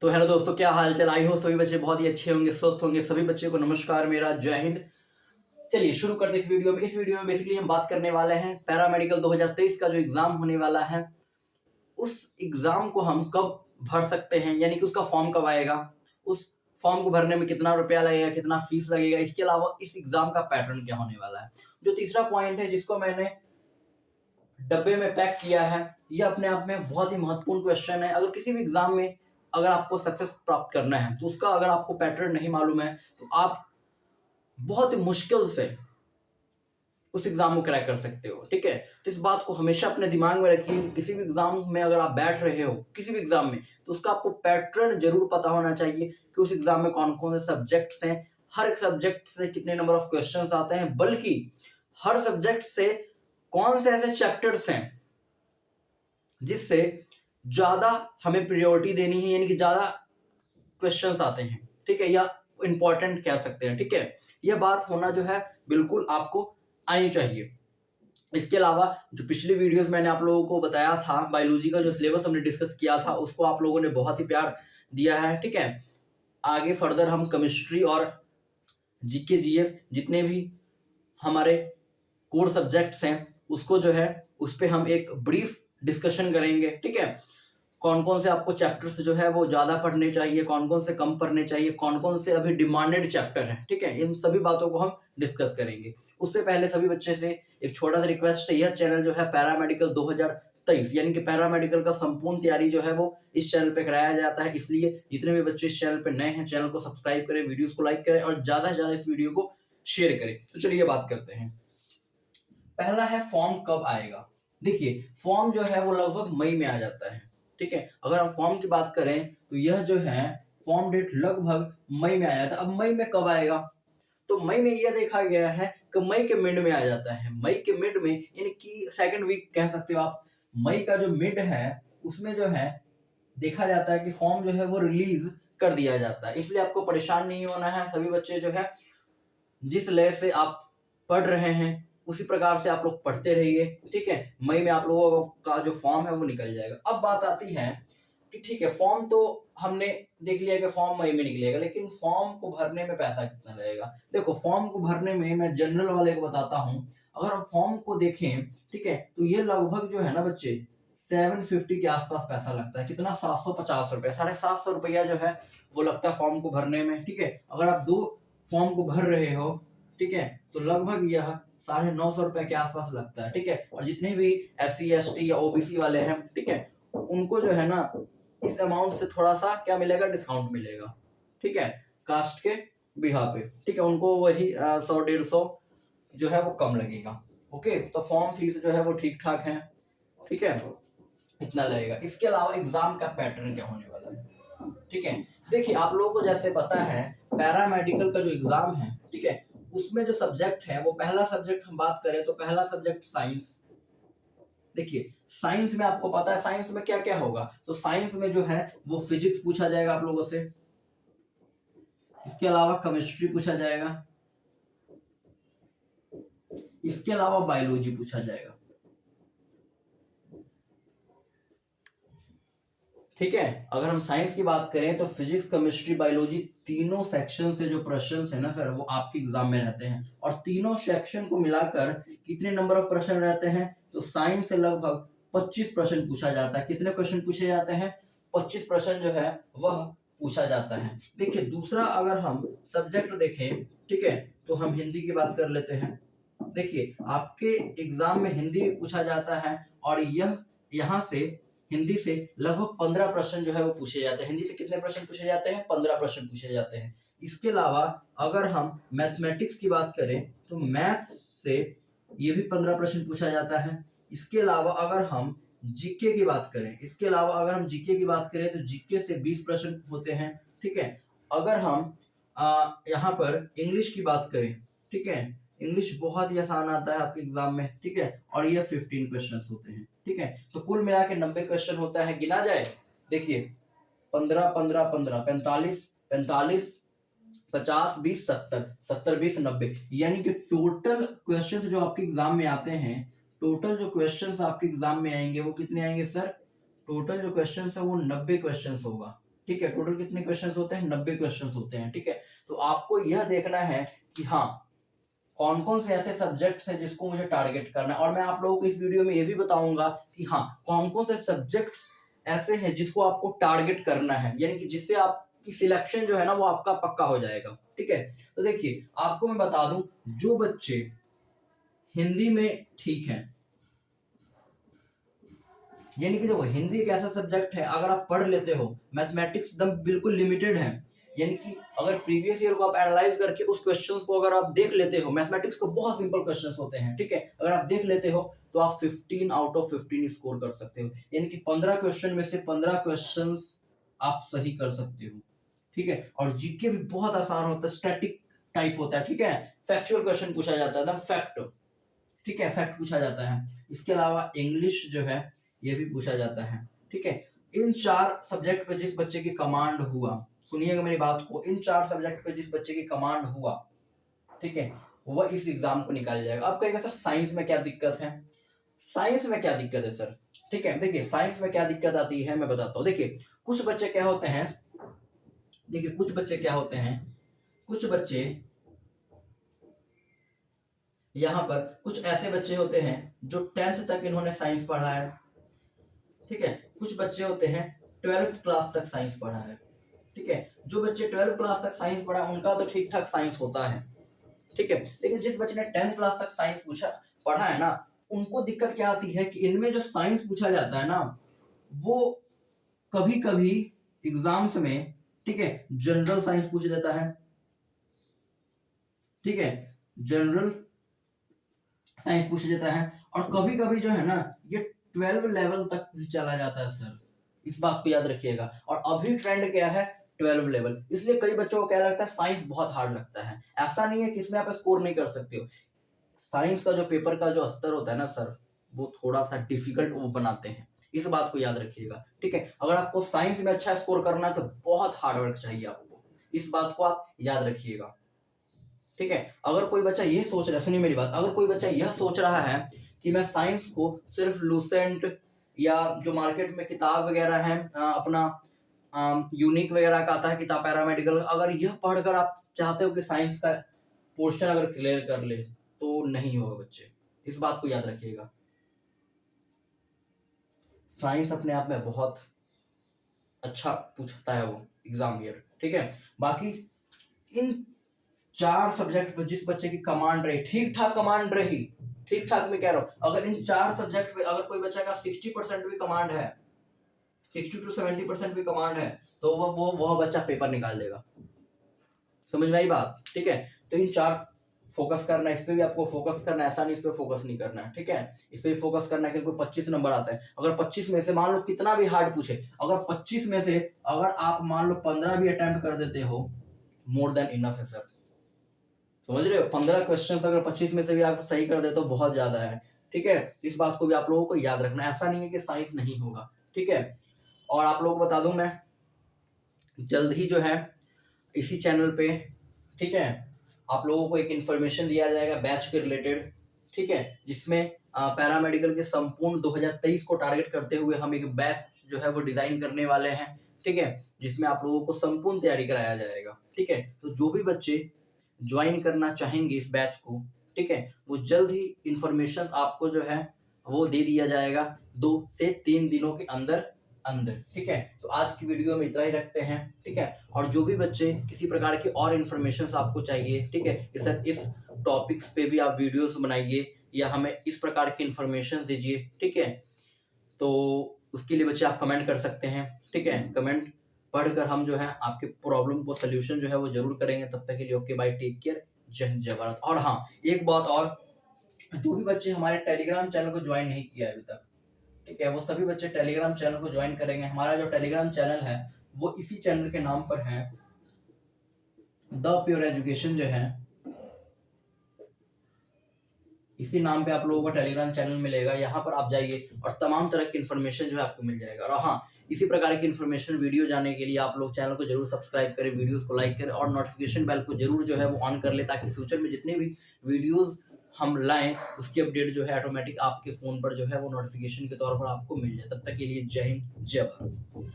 तो हेलो दोस्तों, क्या हाल चाल। आई हो सभी बच्चे बहुत ही अच्छे होंगे, स्वस्थ होंगे। सभी बच्चों को नमस्कार, मेरा जय हिंद। चलिए शुरू करते इस वीडियो में। इस वीडियो में बेसिकली हम बात करने वाले हैं पैरामेडिकल 2023 का जो एग्जाम होने वाला है, उस एग्जाम को हम कब भर सकते हैं, यानी कि उसका फॉर्म कब आएगा, उस फॉर्म को भरने में कितना रुपया लगेगा, कितना फीस लगेगा, इसके अलावा इस एग्जाम का पैटर्न क्या होने वाला है। जो तीसरा पॉइंट है जिसको मैंने डब्बे में पैक किया है, यह अपने आप में बहुत ही महत्वपूर्ण क्वेश्चन है। अगर किसी भी एग्जाम में अगर आपको सक्सेस प्राप्त करना है तो उसका अगर आपको पैटर्न नहीं मालूम है तो आप बहुत ही मुश्किल से उस एग्जाम को क्रैक कर सकते हो। ठीक है, तो इस बात को हमेशा अपने दिमाग में रखिए कि किसी भी एग्जाम में अगर आप बैठ रहे हो, किसी भी एग्जाम में, तो उसका आपको पैटर्न जरूर पता होना चाहिए कि उस एग्जाम में कौन कौन से सब्जेक्ट्स हैं, हर एक सब्जेक्ट से कितने नंबर ऑफ क्वेश्चंस आते हैं, बल्कि हर सब्जेक्ट से कौन से ऐसे चैप्टर्स हैं जिससे ज्यादा हमें प्रायोरिटी देनी है, यानी कि ज्यादा क्वेश्चंस आते हैं। ठीक है, या इंपॉर्टेंट कह सकते हैं। ठीक है, यह बात होना जो है बिल्कुल आपको आनी चाहिए। इसके अलावा जो पिछली वीडियोस मैंने आप लोगों को बताया था, बायोलॉजी का जो सिलेबस हमने डिस्कस किया था, उसको आप लोगों ने बहुत ही प्यार दिया है। ठीक है, आगे फर्दर हम केमिस्ट्री और जीके जीएस जितने भी हमारे कोर सब्जेक्ट्स हैं उसको जो है उस पर हम एक ब्रीफ डिस्कशन करेंगे। ठीक है, कौन कौन से आपको चैप्टर्स जो है वो ज्यादा पढ़ने चाहिए, कौन कौन से कम पढ़ने चाहिए, कौन कौन से अभी डिमांडेड चैप्टर हैं। ठीक है, इन सभी बातों को हम डिस्कस करेंगे। उससे पहले सभी बच्चे से एक छोटा सा रिक्वेस्ट है, यह चैनल जो है पैरामेडिकल 2023 यानी कि पैरामेडिकल का संपूर्ण तैयारी जो है वो इस चैनल पे कराया जाता है। इसलिए जितने भी बच्चे इस चैनल पे नए हैं, चैनल को सब्सक्राइब करें, वीडियोस को लाइक करें और ज्यादा से ज्यादा इस वीडियो को शेयर करें। तो चलिए बात करते हैं। पहला है फॉर्म कब आएगा। देखिए, फॉर्म जो है वो लगभग मई में आ जाता है। ठीक है, अगर हम फॉर्म की बात करें तो यह जो है फॉर्म डेट लगभग मई में आ जाता है। अब मई में कब आएगा, तो मई में यह देखा गया है कि मई के मिड में आ जाता है। मई के मिड में यानी कि सेकंड वीक कह सकते हो आप। मई का जो मिड है उसमें जो है देखा जाता है कि फॉर्म जो है वो रिलीज कर दिया जाता है। इसलिए आपको परेशान नहीं होना है। सभी बच्चे जो है जिस लय से आप पढ़ रहे हैं उसी प्रकार से आप लोग पढ़ते रहिए। ठीक है, मई में आप लोगों का जो फॉर्म है वो निकल जाएगा। अब बात आती है कि ठीक है, फॉर्म तो हमने देख लिया कि फॉर्म मई में निकलेगा, लेकिन फॉर्म को भरने में पैसा कितना लगेगा। देखो, फॉर्म को भरने में मैं जनरल वाले को बताता हूँ। अगर हम फॉर्म को देखें, ठीक है, तो ये लगभग जो है ना बच्चे 750 के आसपास पैसा लगता है। कितना, 750 रुपए, 750 रुपया जो है वो लगता है फॉर्म को भरने में। ठीक है, अगर आप 2 फॉर्म को भर रहे हो, ठीक है, तो लगभग यह 950 रुपए के आसपास लगता है। ठीक है, और जितने भी SC ST या OBC वाले हैं, ठीक है, उनको जो है ना इस अमाउंट से थोड़ा सा क्या मिलेगा, डिस्काउंट मिलेगा। ठीक है, कास्ट के बिहा पे। ठीक है, उनको वही 100-150 जो है वो कम लगेगा। ओके, तो फॉर्म फीस जो है वो ठीक ठाक है। ठीक है, इतना लगेगा। इसके अलावा एग्जाम का पैटर्न क्या होने वाला है। ठीक है, देखिए आप लोगों को जैसे पता है पैरामेडिकल का जो एग्जाम है, ठीक है, उसमें जो सब्जेक्ट है वो पहला सब्जेक्ट हम बात करें तो पहला सब्जेक्ट साइंस। देखिए, साइंस में आपको पता है साइंस में क्या क्या होगा, तो साइंस में जो है वो फिजिक्स पूछा जाएगा आप लोगों से। इसके अलावा केमिस्ट्री पूछा जाएगा। इसके अलावा बायोलॉजी पूछा जाएगा। ठीक है, अगर हम साइंस की बात करें तो फिजिक्स, केमिस्ट्री, बायोलॉजी तीनों सेक्शन से जो प्रश्न है ना सर, वो आपके एग्जाम में रहते हैं। और तीनों सेक्शन को मिलाकर कितने नंबर ऑफ प्रश्न रहते हैं, तो साइंस से लगभग 25 प्रश्न पूछा जाता है। कितने प्रश्न पूछे जाते हैं, 25 प्रश्न जो है वह पूछा जाता है। देखिए, दूसरा अगर हम सब्जेक्ट देखें, ठीक है, तो हम हिंदी की बात कर लेते हैं। देखिए, आपके एग्जाम में हिंदी पूछा जाता है और यह यहाँ से हिंदी से लगभग 15 प्रश्न जो है वो पूछे जाते हैं। हिंदी से कितने प्रश्न पूछे जाते हैं, 15 प्रश्न पूछे जाते हैं। इसके अलावा अगर हम मैथमेटिक्स की बात करें तो मैथ्स से ये भी 15 प्रश्न पूछा जाता है। इसके अलावा अगर हम जीके की बात करें, तो जीके से 20 प्रश्न होते हैं। ठीक है, अगर हम यहाँ पर इंग्लिश की बात करें, ठीक है, इंग्लिश बहुत ही आसान आता है आपके एग्जाम में। ठीक है, और यह 15 क्वेश्चन होते हैं। ठीक है, तो कुल मिला के 90 क्वेश्चन होता है। गिना जाए, देखिए 15 15 15 45 45 50 20 70 70 20 90, यानी कि टोटल क्वेश्चंस जो आपके एग्जाम में आते हैं, टोटल जो क्वेश्चंस आपके एग्जाम में आएंगे वो कितने आएंगे सर, टोटल जो क्वेश्चंस है वो 90 क्वेश्चंस होगा। ठीक है, टोटल कितने क्वेश्चंस होते हैं? 90 क्वेश्चंस होते हैं। ठीक है, तो आपको यह देखना है कि हाँ कौन कौन से ऐसे सब्जेक्ट्स हैं जिसको मुझे टारगेट करना है, और मैं आप लोगों को इस वीडियो में ये भी बताऊंगा कि हाँ कौन कौन से सब्जेक्ट्स ऐसे हैं जिसको आपको टारगेट करना है, यानी कि जिससे आपकी सिलेक्शन जो है ना वो आपका पक्का हो जाएगा। ठीक है, तो देखिए आपको मैं बता दूं, जो बच्चे हिंदी में ठीक है, यानी कि देखो हिंदी एक ऐसा सब्जेक्ट है अगर आप पढ़ लेते हो, मैथमेटिक्स एकदम बिल्कुल लिमिटेड है, यानी कि अगर प्रीवियस ईयर को आप एनालाइज करके उस क्वेश्चंस को अगर आप देख लेते हो, मैथमेटिक्स को बहुत सिंपल क्वेश्चंस होते हैं। ठीक है, अगर आप देख लेते हो तो आप 15 आउट ऑफ 15 स्कोर कर सकते हो, यानी कि 15 क्वेश्चन में से 15 क्वेश्चन आप सही कर सकते हो। ठीक है, और जीके भी बहुत आसान होता है, स्टैटिक टाइप होता है। ठीक है, फैक्चुअल क्वेश्चन पूछा जाता है, फैक्ट। ठीक है, फैक्ट पूछा जाता है। इसके अलावा इंग्लिश जो है ये भी पूछा जाता है। ठीक है, इन 4 सब्जेक्ट पे जिस बच्चे की कमांड हुआ, सुनिएगा मेरी बात को, इन 4 सब्जेक्ट पे जिस बच्चे की कमांड हुआ, ठीक है, वह इस एग्जाम को निकाल जाएगा। अब कहेगा सर साइंस में क्या दिक्कत है? साइंस में क्या दिक्कत है सर? ठीक है, देखिए साइंस में क्या दिक्कत आती है मैं बताता हूँ। देखिए कुछ बच्चे क्या होते हैं, कुछ बच्चे यहाँ पर कुछ ऐसे बच्चे होते हैं जो 10th तक इन्होंने साइंस पढ़ा है। ठीक है, कुछ बच्चे होते हैं 12th क्लास तक साइंस पढ़ा है। ठीक है, जो बच्चे 12th क्लास तक साइंस पढ़ा उनका तो ठीक ठाक साइंस होता है। ठीक है, लेकिन जिस बच्चे ने 10th क्लास तक साइंस पढ़ा है ना, उनको दिक्कत क्या आती है कि इनमें जो साइंस पूछा जाता है ना, वो कभी कभी एग्जाम्स में, ठीक है, जनरल साइंस पूछ देता है। ठीक है, जनरल साइंस पूछ देता है, और कभी कभी जो है ना ये 12 लेवल तक भी चला जाता है सर, इस बात को याद रखिएगा। और अभी ट्रेंड क्या है? 12 लेवल। इसलिए कई बच्चों को क्या लगता है, साइंस बहुत हार्ड लगता है। ऐसा नहीं है कि इसमें आप स्कोर नहीं कर सकते हो। साइंस का जो पेपर का जो स्तर होता है ना सर, वो थोड़ा सा डिफिकल्ट वो बनाते हैं, इस बात को याद रखिएगा। ठीक है, अगर आपको साइंस में अच्छा स्कोर करना है तो बहुत हार्ड वर्क चाहिए आपको, इस बात को आप याद रखिएगा। ठीक है, अगर कोई बच्चा ये सोच रहा है, सुनिए मेरी बात, अगर कोई बच्चा यह सोच रहा है कि मैं साइंस को सिर्फ लूसेंट या जो मार्केट में किताब वगैरह है अपना यूनिक वगैरह का आता है किताब पैरामेडिकल, अगर यह पढ़कर आप चाहते हो कि साइंस का पोर्शन अगर क्लियर कर ले, तो नहीं होगा बच्चे, इस बात को याद रखिएगा। साइंस अपने आप में बहुत अच्छा पूछता है वो एग्जाम ईयर। ठीक है, बाकी इन 4 सब्जेक्ट पे जिस बच्चे की कमांड रही, ठीक ठाक कमांड रही, ठीक ठाक मैं कह रहा हूं, अगर इन 4 सब्जेक्ट पे अगर कोई बच्चा का 60% भी कमांड है, 60 to 70% भी कमांड है, तो वह बच्चा पेपर निकाल देगा। समझ में आई बात? ठीक है, तो इन 4 फोकस करना है, इस पे भी आपको फोकस करना है, ऐसा नहीं इस पे फोकस नहीं करना है। ठीक है, इस पे भी फोकस करना है कि कोई 25 नंबर आता है, अगर 25 में से मान लो कितना भी हार्ड पूछे, अगर 25 में से अगर आप मान लो 15 भी अटेम्प्ट कर देते हो, मोर देन इनफ है सर। समझ रहे हो, 15 क्वेश्चन अगर 25 में से भी आप सही कर दे तो बहुत ज्यादा है। ठीक है, इस बात को भी आप लोगों को याद रखना, ऐसा नहीं है कि साइंस नहीं होगा। ठीक है, और आप लोगों को बता दूं मैं जल्द ही जो है इसी चैनल पे, ठीक है, आप लोगों को एक इन्फॉर्मेशन दिया जाएगा बैच के रिलेटेड। ठीक है, जिसमें पैरामेडिकल के संपूर्ण 2023 को टारगेट करते हुए हम एक बैच जो है वो डिजाइन करने वाले हैं। ठीक है, जिसमें आप लोगों को संपूर्ण तैयारी कराया जाएगा। ठीक है, तो जो भी बच्चे ज्वाइन करना चाहेंगे इस बैच को, ठीक है, वो जल्द ही इंफॉर्मेशन आपको जो है वो दे दिया जाएगा 2 से 3 दिनों के अंदर अंदर। ठीक है, तो आज की वीडियो में इतना ही रखते हैं। ठीक है, और जो भी बच्चे किसी प्रकार की और इन्फॉर्मेशन आपको चाहिए, ठीक है, इस टॉपिक्स पे भी आप वीडियोस बनाइए या हमें इस प्रकार की इन्फॉर्मेशन दीजिए। ठीक है, तो उसके लिए बच्चे आप कमेंट कर सकते हैं। ठीक है, कमेंट पढ़कर हम जो है आपके प्रॉब्लम को सोल्यूशन जो है वो जरूर करेंगे। तब तक के लिए ओके बाय, टेक केयर, जय हिंद जय भारत। और हाँ एक बात और, जो भी बच्चे हमारे टेलीग्राम चैनल को ज्वाइन नहीं किया है अभी तक, ठीक है, वो सभी बच्चे टेलीग्राम चैनल को ज्वाइन करेंगे। हमारा जो टेलीग्राम चैनल है वो इसी चैनल के नाम पर है, द प्योर एजुकेशन जो है, इसी नाम पे आप लोगों को टेलीग्राम चैनल मिलेगा। यहाँ पर आप जाइए और तमाम तरह की इन्फॉर्मेशन जो है आपको मिल जाएगा। और हाँ, इसी प्रकार की इन्फॉर्मेशन वीडियो जाने के लिए आप लोग चैनल को जरूर सब्सक्राइब करें, वीडियोस को लाइक करें और नोटिफिकेशन बेल को जरूर जो है वो ऑन कर ले, ताकि फ्यूचर में जितने भी वीडियोस हम लाएं उसकी अपडेट जो है ऑटोमेटिक आपके फोन पर जो है वो नोटिफिकेशन के तौर पर आपको मिल जाए। तब तक के लिए जय हिंद जय भारत।